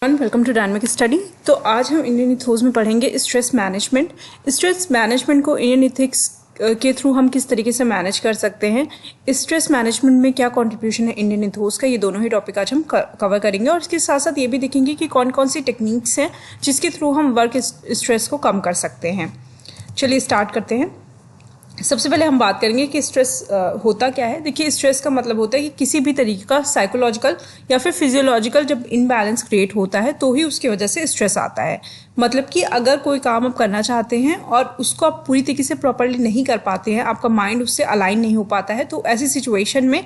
Welcome to dynamic study. तो आज हम इंडियन इथिक्स में पढ़ेंगे स्ट्रेस मैनेजमेंट। स्ट्रेस मैनेजमेंट को इंडियन इथिक्स के थ्रू हम किस तरीके से मैनेज कर सकते हैं, स्ट्रेस मैनेजमेंट में क्या कंट्रीब्यूशन है इंडियन इथिक्स का, ये दोनों ही टॉपिक आज हम कवर करेंगे। और इसके साथ साथ ये भी देखेंगे कि कौन कौन सी टेक्निक्स हैं जिसके थ्रू हम वर्क स्ट्रेस को कम कर सकते हैं। चलिए स्टार्ट करते हैं। सबसे पहले हम बात करेंगे कि स्ट्रेस होता क्या है। देखिए, स्ट्रेस का मतलब होता है कि किसी भी तरीके का साइकोलॉजिकल या फिर फिजियोलॉजिकल जब इनबैलेंस क्रिएट होता है तो ही उसकी वजह से स्ट्रेस आता है। मतलब कि अगर कोई काम आप करना चाहते हैं और उसको आप पूरी तरीके से प्रॉपर्ली नहीं कर पाते हैं, आपका माइंड उससे अलाइन नहीं हो पाता है, तो ऐसी सिचुएशन में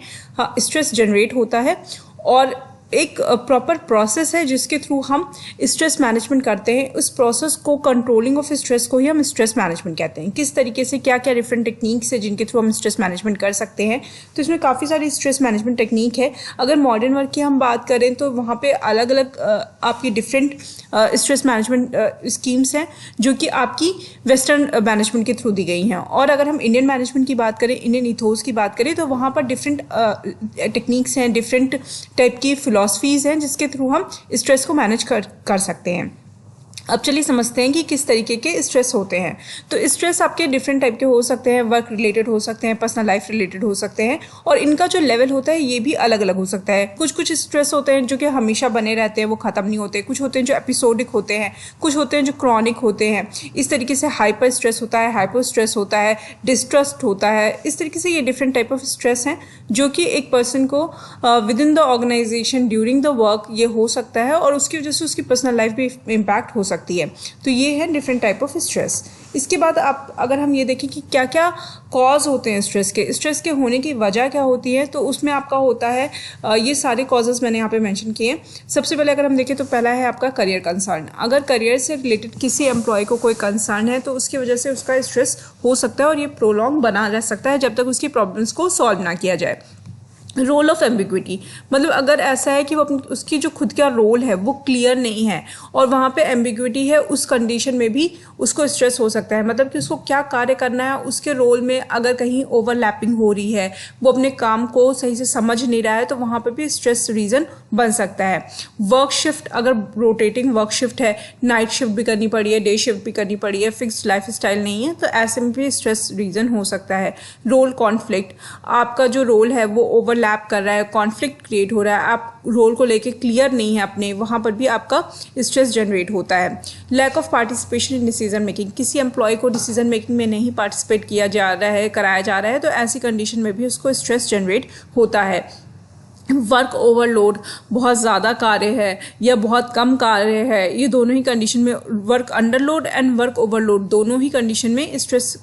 स्ट्रेस जनरेट होता है। और एक प्रॉपर प्रोसेस है जिसके थ्रू हम स्ट्रेस मैनेजमेंट करते हैं। उस प्रोसेस को, कंट्रोलिंग ऑफ स्ट्रेस को ही हम स्ट्रेस मैनेजमेंट कहते हैं। किस तरीके से क्या क्या डिफरेंट टेक्निक्स है जिनके थ्रू हम स्ट्रेस मैनेजमेंट कर सकते हैं, तो इसमें काफ़ी सारी स्ट्रेस मैनेजमेंट टेक्निक है। अगर मॉडर्न वर्क की हम बात करें तो वहाँ पे अलग अलग आपकी डिफरेंट स्ट्रेस मैनेजमेंट स्कीम्स हैं जो कि आपकी वेस्टर्न मैनेजमेंट के थ्रू दी गई हैं। और अगर हम इंडियन मैनेजमेंट की बात करें, इंडियन इथिक्स की बात करें, तो वहाँ पर डिफरेंट टेक्निक्स हैं, डिफरेंट टाइप की फिलॉसफीज हैं जिसके थ्रू हम स्ट्रेस को मैनेज कर सकते हैं। अब चलिए समझते हैं कि किस तरीके के स्ट्रेस होते हैं। तो स्ट्रेस आपके डिफरेंट टाइप के हो सकते हैं, वर्क रिलेटेड हो सकते हैं, पर्सनल लाइफ रिलेटेड हो सकते हैं, और इनका जो लेवल होता है ये भी अलग अलग हो सकता है। कुछ स्ट्रेस होते हैं जो कि हमेशा बने रहते हैं, वो ख़त्म नहीं होते। कुछ होते हैं जो एपिसोडिक होते हैं, कुछ होते हैं जो क्रॉनिक होते हैं। इस तरीके से हाइपर स्ट्रेस होता है, हाइपर स्ट्रेस होता है, डिस्ट्रस्ट होता है। इस तरीके से ये डिफरेंट टाइप ऑफ स्ट्रेस हैं जो कि एक पर्सन को within the organisation during the work ये हो सकता है, और उसकी वजह से उसकी पर्सनल लाइफ भी इम्पैक्ट हो सकती है। तो ये है डिफरेंट टाइप ऑफ स्ट्रेस। इसके बाद आप अगर हम ये देखें कि क्या क्या कॉज होते हैं स्ट्रेस के होने की वजह क्या होती है, तो उसमें आपका होता है ये सारे कॉजेज मैंने यहाँ पे मेंशन किए। सबसे पहले अगर हम देखें तो पहला है आपका करियर कंसर्न। अगर करियर से रिलेटेड किसी एम्प्लॉय को कोई कंसर्न है तो उसकी वजह से उसका स्ट्रेस हो सकता है और ये प्रोलॉन्ग बना रह सकता है जब तक उसकी प्रॉब्लम्स को सॉल्व ना किया जाए। रोल ऑफ एम्बिग्विटी, मतलब अगर ऐसा है कि वो उसकी जो खुद का रोल है वो क्लियर नहीं है और वहाँ पे एम्बिग्विटी है, उस कंडीशन में भी उसको स्ट्रेस हो सकता है। मतलब कि उसको क्या कार्य करना है, उसके रोल में अगर कहीं ओवरलैपिंग हो रही है, वो अपने काम को सही से समझ नहीं रहा है, तो वहाँ पे भी स्ट्रेस रीज़न बन सकता है। वर्क शिफ्ट, अगर रोटेटिंग वर्क शिफ्ट है, नाइट शिफ्ट भी करनी पड़ी है, डे शिफ्ट भी करनी पड़ी है, फिक्स्ड लाइफ स्टाइल नहीं है, तो ऐसे में भी स्ट्रेस रीज़न हो सकता है। रोल कॉन्फ्लिक्ट, आपका जो रोल है वो ओवरलैप कर रहा है, कॉन्फ्लिक्ट क्रिएट हो रहा है, आप रोल को लेके क्लियर नहीं है अपने, वहाँ पर भी आपका स्ट्रेस जनरेट होता है। Lack of participation in decision making, किसी एम्प्लॉय को डिसीजन मेकिंग में नहीं पार्टिसिपेट किया जा रहा है, कराया जा रहा है, तो ऐसी कंडीशन में भी उसको स्ट्रेस जनरेट होता है। वर्क ओवरलोड, बहुत ज़्यादा कार्य है या बहुत कम कार्य है, ये दोनों ही कंडीशन में, work underload and work overload दोनों ही कंडीशन में स्ट्रेस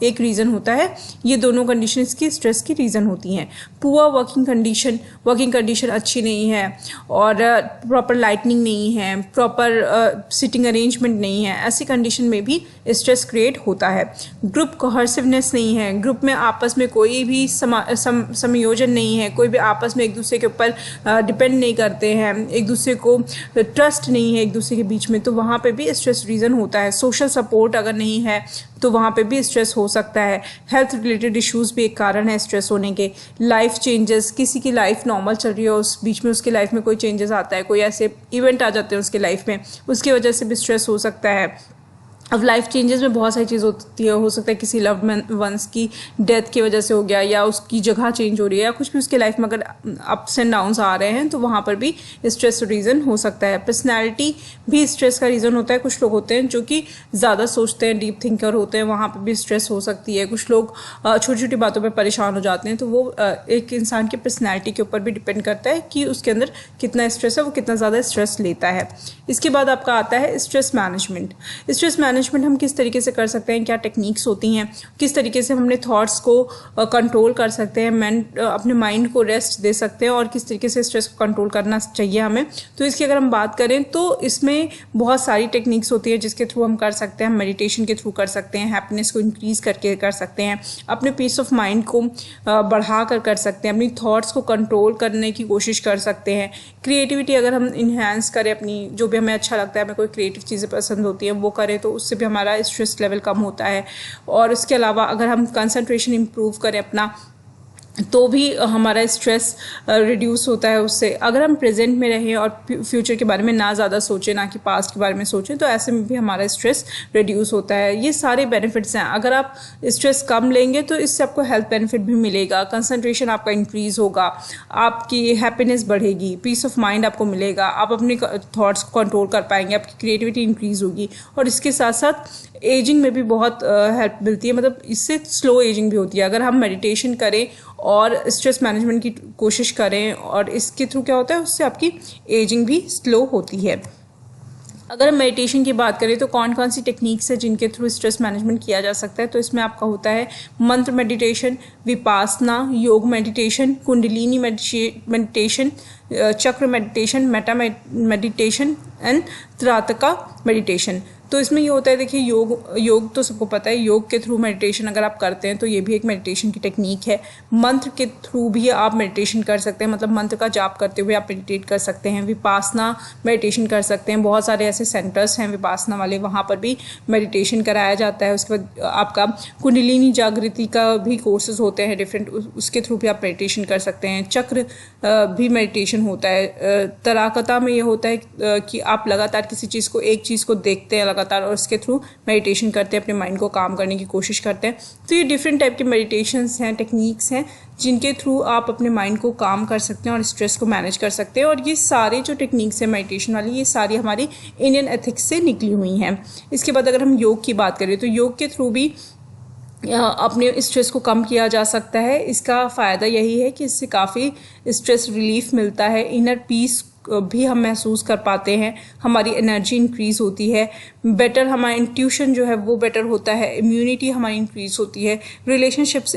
एक रीज़न होता है। ये दोनों कंडीशन इसकी स्ट्रेस की रीज़न होती हैं। पुअर वर्किंग कंडीशन अच्छी नहीं है और प्रॉपर लाइटनिंग नहीं है, प्रॉपर सिटिंग अरेंजमेंट नहीं है, ऐसी कंडीशन में भी स्ट्रेस क्रिएट होता है। ग्रुप कोहर्सिवनेस नहीं है, ग्रुप में आपस में कोई भी समायोजन नहीं है, कोई भी आपस में एक दूसरे के ऊपर डिपेंड नहीं करते हैं, एक दूसरे को ट्रस्ट नहीं है एक दूसरे के बीच में, तो वहाँ पे भी स्ट्रेस रीज़न होता है। सोशल सपोर्ट अगर नहीं है तो वहाँ पे भी स्ट्रेस हो सकता है। हेल्थ रिलेटेड इश्यूज़ भी एक कारण है स्ट्रेस होने के। लाइफ चेंजेस, किसी की लाइफ नॉर्मल चल रही है, उस बीच में उसकी लाइफ में कोई चेंजेस आता है, कोई ऐसे इवेंट आ जाते हैं उसके लाइफ में, उसकी वजह से भी स्ट्रेस हो सकता है। अब लाइफ चेंजेस में बहुत सारी चीज़ होती है, हो सकता है किसी लव्ड वंस की डेथ की वजह से हो गया, या उसकी जगह चेंज हो रही है, या कुछ भी उसके लाइफ में अगर अप्स एंड डाउन्स आ रहे हैं तो वहाँ पर भी स्ट्रेस रीज़न हो सकता है। पर्सनैलिटी भी स्ट्रेस का रीज़न होता है। कुछ लोग होते हैं जो कि ज़्यादा सोचते हैं, डीप थिंकर होते हैं, वहाँ पर भी स्ट्रेस हो सकती है। कुछ लोग छोटी छोटी बातों पर परेशान हो जाते हैं, तो वो एक इंसान की पर्सनैलिटी के ऊपर भी डिपेंड करता है कि उसके अंदर कितना स्ट्रेस है, वो कितना ज़्यादा स्ट्रेस लेता है। इसके बाद आपका आता है स्ट्रेस मैनेजमेंट। स्ट्रेस मैनेजमेंट हम किस तरीके से कर सकते हैं, क्या टेक्निक्स होती हैं, किस तरीके से हम अपने थॉट्स को कंट्रोल कर सकते हैं, अपने माइंड को रेस्ट दे सकते हैं, और किस तरीके से स्ट्रेस को कंट्रोल करना चाहिए हमें। तो इसकी अगर हम बात करें तो इसमें बहुत सारी टेक्निक्स होती है जिसके थ्रू हम कर सकते हैं। मेडिटेशन के थ्रू कर सकते हैं, हैप्पीनेस को इंक्रीज करके कर सकते हैं, अपने पीस ऑफ माइंड को बढ़ा कर सकते हैं, अपनी थॉट्स को कंट्रोल करने की कोशिश कर सकते हैं। क्रिएटिविटी अगर हम इन्हांस करें, अपनी जो भी हमें अच्छा लगता है, हमें कोई क्रिएटिव चीज़ें पसंद होती हैं वो करें, तो उससे भी हमारा स्ट्रेस लेवल कम होता है। और इसके अलावा अगर हम कंसंट्रेशन इम्प्रूव करें अपना, तो भी हमारा स्ट्रेस रिड्यूस होता है उससे। अगर हम प्रेजेंट में रहें और फ्यूचर के बारे में ना ज़्यादा सोचें, ना कि पास्ट के बारे में सोचें, तो ऐसे में भी हमारा स्ट्रेस रिड्यूस होता है। ये सारे बेनिफिट्स हैं। अगर आप स्ट्रेस कम लेंगे तो इससे आपको हेल्थ बेनिफिट भी मिलेगा, कंसंट्रेशन आपका इंक्रीज़ होगा, आपकी हैप्पीनेस बढ़ेगी, पीस ऑफ माइंड आपको मिलेगा, आप अपने थॉट्स को कंट्रोल कर पाएंगे, आपकी क्रिएटिविटी इंक्रीज़ होगी, और इसके साथ साथ एजिंग में भी बहुत हेल्प मिलती है। मतलब इससे स्लो एजिंग भी होती है। अगर हम मेडिटेशन करें और स्ट्रेस मैनेजमेंट की कोशिश करें, और इसके थ्रू क्या होता है, उससे आपकी एजिंग भी स्लो होती है। अगर हम मेडिटेशन की बात करें तो कौन कौन सी टेक्निक्स है जिनके थ्रू स्ट्रेस मैनेजमेंट किया जा सकता है, तो इसमें आपका होता है मंत्र meditation, Vipassana, yoga meditation, kundalini meditation, chakra meditation, metta meditation and trataka meditation. तो इसमें ये होता है, देखिए योग तो सबको पता है, योग के थ्रू मेडिटेशन अगर आप करते हैं तो ये भी एक मेडिटेशन की टेक्निक है। मंत्र के थ्रू भी आप मेडिटेशन कर सकते हैं, मतलब मंत्र का जाप करते हुए आप मेडिटेट कर सकते हैं। विपासना मेडिटेशन कर सकते हैं, बहुत सारे ऐसे सेंटर्स हैं विपासना वाले, वहाँ पर भी मेडिटेशन कराया जाता है। उसके बाद आपका कुंडलिनी जागृति का भी कोर्सेज होते हैं डिफरेंट, उसके थ्रू भी आप मेडिटेशन कर सकते हैं। चक्र भी मेडिटेशन होता है। तराकता में ये होता है कि आप लगातार किसी चीज़ को, एक चीज़ को देखते हैं लगातार, और उसके थ्रू मेडिटेशन करते हैं, अपने माइंड को काम करने की कोशिश करते हैं। तो ये डिफरेंट टाइप के मेडिटेशंस हैं, टेक्निक्स हैं, जिनके थ्रू आप अपने माइंड को काम कर सकते हैं और स्ट्रेस को मैनेज कर सकते हैं। और ये सारे जो टेक्निक्स हैं मेडिटेशन वाली, ये सारी हमारी इंडियन एथिक्स से निकली हुई हैं। इसके बाद अगर हम योग की बात करें तो योग के थ्रू भी अपने स्ट्रेस को कम किया जा सकता है। इसका फ़ायदा यही है कि इससे काफ़ी स्ट्रेस रिलीफ मिलता है, इनर पीस भी हम महसूस कर पाते हैं, हमारी एनर्जी इंक्रीज़ होती है, बेटर हमारा इंट्यूशन जो है वो बेटर होता है, इम्यूनिटी हमारी इंक्रीज़ होती है, रिलेशनशिप्स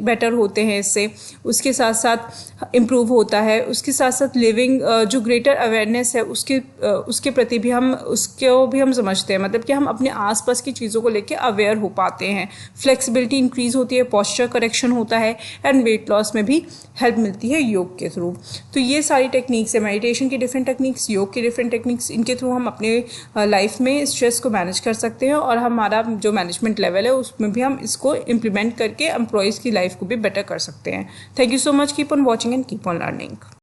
बेटर होते हैं इससे, उसके साथ साथ इम्प्रूव होता है। उसके साथ साथ लिविंग जो ग्रेटर अवेयरनेस है उसके प्रति भी हम समझते हैं, मतलब कि हम अपने आसपास की चीज़ों को लेकर अवेयर हो पाते हैं। फ्लेक्सिबिलिटी इंक्रीज़ होती है, पोस्चर करेक्शन होता है, एंड वेट लॉस में भी हेल्प मिलती है योग के थ्रू। तो ये सारी टेक्निक्स है, मेडिटेशन की डिफरेंट टेक्निक्स, योग की डिफरेंट टेक्निक्स, इनके थ्रू हम अपने लाइफ में स्ट्रेस को मैनेज कर सकते हैं, और हमारा जो मैनेजमेंट लेवल है उसमें भी हम इसको इम्प्लीमेंट करके एम्प्लॉयज़ की लाइफ को भी बेटर कर सकते हैं। Thank you so much, keep on watching and keep on learning.